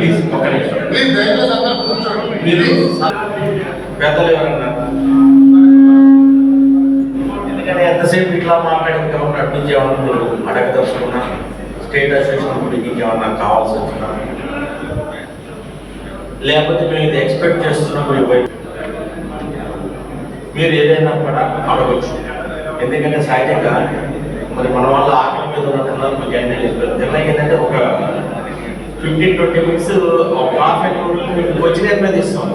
Please ఒక నిమిషం please దయచేసి అందరూ కూర్చోండి. మీరు పెద్దలు ఎవరన్నా ఎందుకంటే ఎంతసేపు ఇట్లా మాట్లాడింది కాబట్టి అట్నుంచి ఏమన్నా అడగదలుచుకున్నా స్టేట్ అసోసియేషన్ గురించి ఇంకేమన్నా కావాల్సి వచ్చినా లేకపోతే మేము ఇది ఎక్స్పెక్ట్ చేస్తున్నాం మీరు ఏదైనా కూడా అడగచ్చు. ఎందుకంటే సహజంగా మరి మన వాళ్ళు ఆకలి మీద ఉన్నట్టున్నారు మీకు అన్నీ నిన్న ఏంటంటే ఒక 15-20 మినిట్స్ ఒక హాఫ్ అన్ అవర్ మీకు వచ్చిన మీద ఇస్తాం.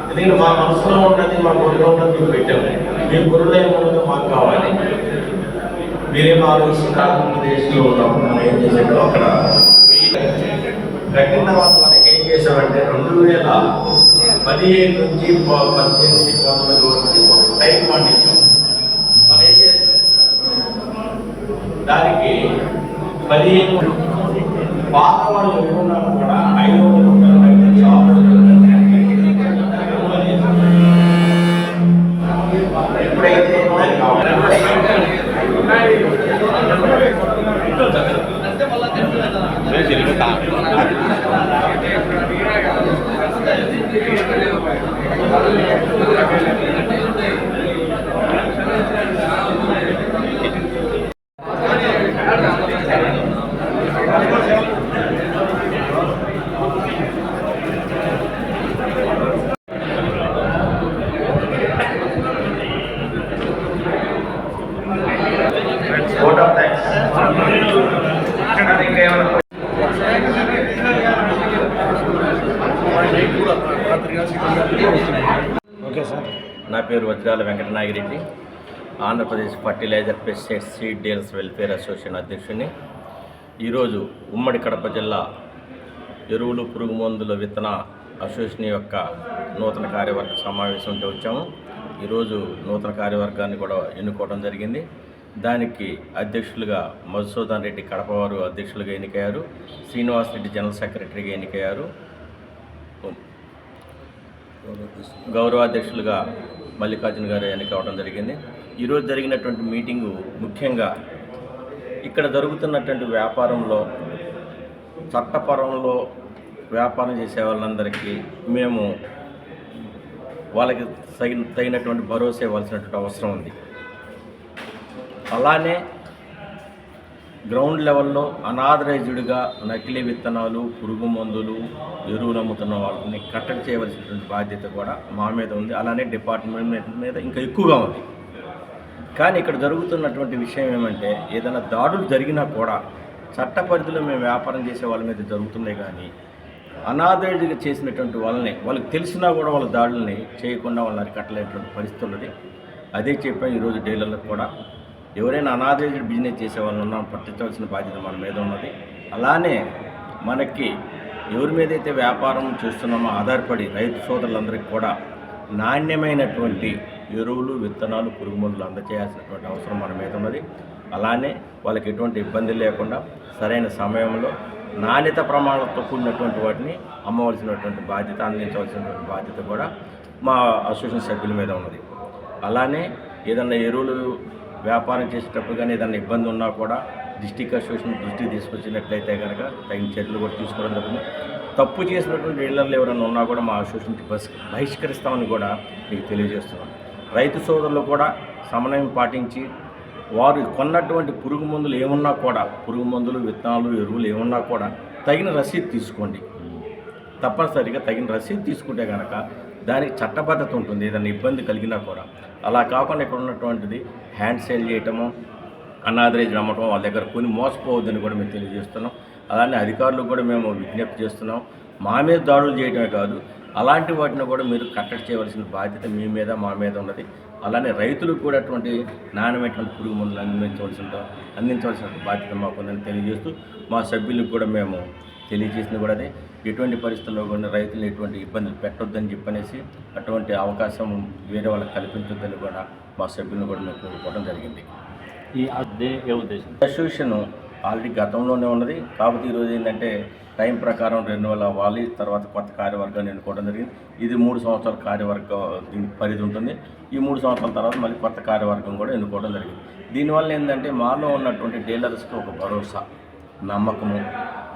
ఎందుకంటే మా మనసులో ఉన్నది మా గురిలో ఉన్నది మీకు పెట్టాము. మీ గురిలో ఏమున్నదో మాకు కావాలి. మీరేం ఆలోచిస్తున్నారు ఆంధ్రప్రదేశ్లో ఉన్నప్పుడు మనం ఏం చేసాడో అక్కడ కట్టిన తర్వాత మనకి ఏం చేసామంటే 2015 నుంచి 18-19 వరకు ఒక టైం బాండ్ ఇచ్చాం. మనం ఏం చేస్తాం దానికి 15 పాత వాళ్ళు ఎవరున్నారు కూడా 500 రూపాయలు ఎప్పుడైతే ఓకే సార్. నా పేరు వజ్రాల Venkatanagireddy, Andhra Pradesh fertiliser pesticides seed dealers welfare association అధ్యక్షుడిని. ఈరోజు ఉమ్మడి కడప జిల్లా ఎరువులు పురుగు మందుల విత్తన అసోసియేషన్ యొక్క నూతన కార్యవర్గ సమావేశం ఉంటే వచ్చాము. ఈరోజు నూతన కార్యవర్గాన్ని కూడా ఎన్నుకోవడం జరిగింది. దానికి అధ్యక్షులుగా మధుసూదన్ రెడ్డి కడప వారు అధ్యక్షులుగా ఎన్నికయ్యారు. శ్రీనివాస్ రెడ్డి జనరల్ సెక్రటరీగా ఎన్నికయ్యారు. గౌరవాధ్యక్షులుగా మల్లికార్జున గారు ఎన్నికవడం జరిగింది. ఈరోజు జరిగినటువంటి మీటింగు ముఖ్యంగా ఇక్కడ జరుగుతున్నటువంటి వ్యాపారంలో చట్టపరంలో వ్యాపారం చేసే వాళ్ళందరికీ మేము వాళ్ళకి తగినటువంటి భరోసా ఇవ్వాల్సినటువంటి అవసరం ఉంది. అలానే గ్రౌండ్ లెవెల్లో అనాథరైజ్డ్గా నకిలీ విత్తనాలు పురుగు మందులు ఎరువులు అమ్ముతున్న వాళ్ళని కట్టడి చేయవలసినటువంటి బాధ్యత కూడా మా మీద ఉంది. అలానే డిపార్ట్మెంట్ మీద ఇంకా ఎక్కువగా ఉంది. కానీ ఇక్కడ జరుగుతున్నటువంటి విషయం ఏమంటే ఏదైనా దాడులు జరిగినా కూడా చట్ట పరిధిలో మేము వ్యాపారం చేసే వాళ్ళ మీద జరుగుతున్నాయి. కానీ అనాథరైజ్డ్గా చేసినటువంటి వాళ్ళని వాళ్ళకి తెలిసినా కూడా వాళ్ళ దాడుల్ని చేయకుండా వాళ్ళని అరికట్టలేనటువంటి పరిస్థితి ఉన్నది. అదే చెప్పాను ఈరోజు డీలర్లకు కూడా ఎవరైనా అనాథరైజ్డ్ బిజినెస్ చేసే వాళ్ళు ఉన్నా పట్టించవలసిన బాధ్యత మన మీద ఉన్నది. అలానే మనకి ఎవరి మీదైతే వ్యాపారం చేస్తున్నామో ఆధారపడి రైతు సోదరులందరికీ కూడా నాణ్యమైనటువంటి ఎరువులు విత్తనాలు పురుగు మందులు అందజేయాల్సినటువంటి అవసరం మన మీద ఉన్నది. అలానే వాళ్ళకి ఎటువంటి ఇబ్బంది లేకుండా సరైన సమయంలో నాణ్యత ప్రమాణాలతో కూడినటువంటి వాటిని అమ్మవలసినటువంటి బాధ్యత అందించవలసినటువంటి బాధ్యత కూడా మా అసోసియేషన్ సభ్యుల మీద ఉన్నది. అలానే ఏదన్నా ఎరువులు వ్యాపారం చేసేటప్పుడు కానీ ఏదైనా ఇబ్బంది ఉన్నా కూడా డిస్ట్రిక్ట్ అసోసియేషన్ దృష్టికి తీసుకొచ్చినట్లయితే కనుక తగిన చర్యలు కూడా తీసుకోవడం జరుగుతుంది. తప్పు చేసినటువంటి డీలర్లు ఎవరైనా ఉన్నా కూడా మా అసోసియేషన్కి బహిష్కరిస్తామని కూడా మీకు తెలియజేస్తున్నాం. రైతు సోదరులు కూడా సమన్వయం పాటించి వారు కొన్నటువంటి పురుగు మందులు ఏమున్నా కూడా పురుగు మందులు విత్తనాలు ఎరువులు ఏమున్నా కూడా తగిన రసీదు తీసుకోండి. తప్పనిసరిగా తగిన రసీదు తీసుకుంటే కనుక దానికి చట్టబద్ధత ఉంటుంది. ఏదైనా ఇబ్బంది కలిగినా కూడా అలా కాకుండా ఇక్కడ ఉన్నటువంటిది హ్యాండ్ సేల్ చేయటము అనాథరైజ్ అమ్మటం వాళ్ళ దగ్గర కొని మోసపోవద్దని కూడా మేము తెలియజేస్తున్నాం. అలానే అధికారులకు కూడా మేము విజ్ఞప్తి చేస్తున్నాం. మా మీద దాడులు చేయడమే కాదు అలాంటి వాటిని కూడా మీరు కట్టడి చేయవలసిన బాధ్యత మీ మీద మా మీద ఉన్నది. అలానే రైతులకు కూడా అటువంటి నాణ్యమైనటువంటి పురుగు మందులు అందించవలసిన బాధ్యత మాకు ఉందని తెలియజేస్తూ మా సభ్యులకు కూడా మేము తెలియజేసింది కూడా అదే. ఎటువంటి పరిస్థితుల్లో కూడా రైతులు ఎటువంటి ఇబ్బందులు పెట్టొద్దని చెప్పనేసి అటువంటి అవకాశం వేరే వాళ్ళకి కల్పించొద్దని కూడా మా సభ్యులను కూడా మేము కోరుకోవడం జరిగింది. ఈ అదే ఉద్దేశం అసోసియేషన్ ఆల్రెడీ గతంలోనే ఉన్నది. కాబట్టి ఈరోజు ఏంటంటే టైం ప్రకారం రెన్యువల్ అవ్వాలి. తర్వాత కొత్త కార్యవర్గాన్ని ఎన్నుకోవడం జరిగింది. ఇది 3 సంవత్సరాల కార్యవర్గం దీనికి పరిధి ఉంటుంది. ఈ 3 సంవత్సరాల తర్వాత మళ్ళీ కొత్త కార్యవర్గం కూడా ఎన్నుకోవడం జరిగింది. దీనివల్ల ఏంటంటే మాలో ఉన్నటువంటి డీలర్స్కి ఒక భరోసా నమ్మకము.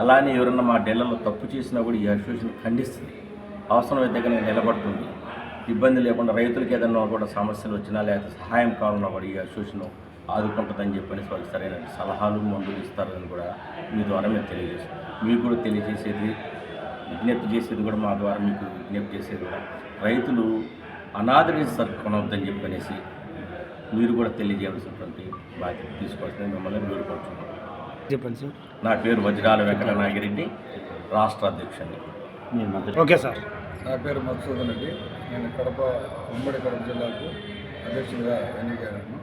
అలానే ఎవరన్నా మా డీలర్లో తప్పు చేసినా కూడా ఈ అసోసియేషన్ ఖండిస్తుంది, అవసరమైతే కనుక నిలబడుతుంది. ఇబ్బంది లేకుండా రైతులకు ఏదన్నా కూడా సమస్యలు వచ్చినా లేకపోతే సహాయం కావాలన్నా కూడా ఈ అసోసియేషన్ ఆదుకుంటుందని చెప్పనేసి వాళ్ళకి సరైన సలహాలు మందులు ఇస్తారని కూడా మీ ద్వారా మేము తెలియజేస్తాం. మీకు కూడా తెలియజేసేది, విజ్ఞప్తి చేసేది కూడా మా ద్వారా మీకు విజ్ఞప్తి చేసేది కూడా రైతులు అనాదరించిన సరుకు కొనవద్దని చెప్పనేసి మీరు కూడా తెలియజేయాల్సినటువంటి బాధ్యత తీసుకోవాల్సింది మిమ్మల్ని వేడుకుంటున్నాం. చెప్పండి సార్. నా పేరు వజ్రాల వెంకట నాగిరెడ్డి, రాష్ట్ర అధ్యక్షుడిని. మీరు మొదటి ఓకే సార్. నా పేరు మధుసూదన్ రెడ్డి. నేను ఉమ్మడి కడప జిల్లాకు అధ్యక్షుడిగా ఎన్నికయ్యాను.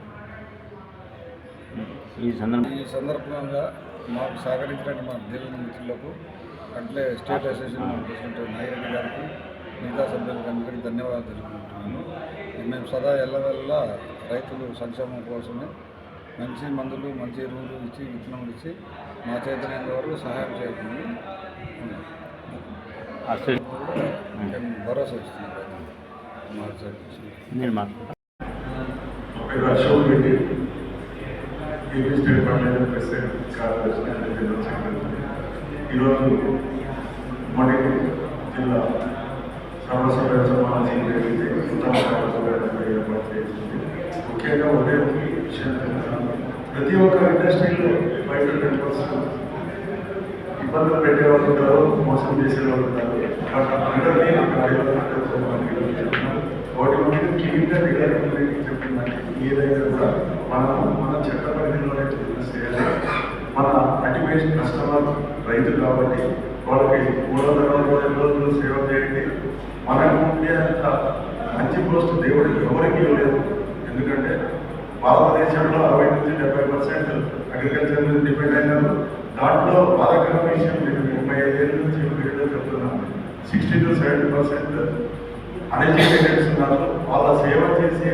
ఈ సందర్భం ఈ సందర్భంగా మాకు సహకరించినట్టు మా డీలర్ మిత్రులకు, అట్లే స్టేట్ అసోసియేషన్ ప్రెసిడెంట్ నాగిరెడ్డి గారికి, మిగతా సభ్యులకు అందరికీ ధన్యవాదాలు తెలుపుకుంటున్నాను. మేము సదా ఎల్లవెల్లా రైతులు సంక్షేమం కోసమే మంచి మందులు, మంచి ఎరువులు ఇచ్చి, విత్తనములు ఇచ్చి మా చేతనైన వరకు సహాయం చేయకుండా భరోసా ఇస్తున్నాం మా సైడ్ నుంచి. మీరు మాట్లాడారు. పేరు Ashok Reddy, AP state parliament president కార్యదర్శి జనరల్ సెక్రటరీ. ఈరోజు ఉమ్మడి జిల్లా సర్వసభ్య సమావేశం జరిగింది. ఉత్తమ సర్వసభ్య ఏర్పాటు చేసింది. ముఖ్యంగా ఒకే విషయం చెప్తున్నాను, ప్రతి ఒక్క ఇండస్ట్రీలో 5-10% ఇబ్బందులు పెట్టేవాళ్ళు ఉంటారు, మోసం చేసేవాళ్ళు ఉంటారు. బట్ అందరినీ వాటి మీద క్లీన్గా డిలైట్ చెప్తుందంటే ఏదైనా కూడా మన చట్ట పరిధిలోనే బిజినెస్ చేయాలి. మన అల్టిమేట్ కస్టమర్ రైతు కాబట్టి వాళ్ళకి 365 రోజులు సేవ చేయండి. మనకు ఉండేంత మంచి పోస్ట్ దేవుడికి ఎవరికి లేదు. ఎందుకంటే భారతదేశంలో 60-70% అగ్రికల్చర్ మీద డిపెండ్ అయినారు. దాంట్లో బాధాకరమైన విషయం నేను 35 ఏళ్ళ నుంచి వీడియో చెప్తున్నాను, 60-70% అన్ఎడ్యుకేటెడ్స్ ఉన్నారు. వాళ్ళ సేవ చేసే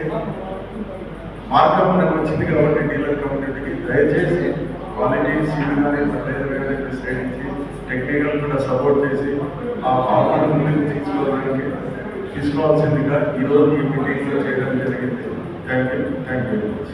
మార్గం మనకు వచ్చింది కాబట్టి డీలర్ కమ్యూనిటీకి దయచేసి క్వాలిటీ సీడ్ కానీ ఫర్టిలైజర్ కానీ డిసైడ్ చేసి టెక్నికల్ కూడా సపోర్ట్ చేసి ఆ ఫార్మర్ ముందుకు తీసుకోవాల్సిందిగా ఈరోజు ఈ మీటింగ్లో చేయడం జరిగింది. Thank you very much.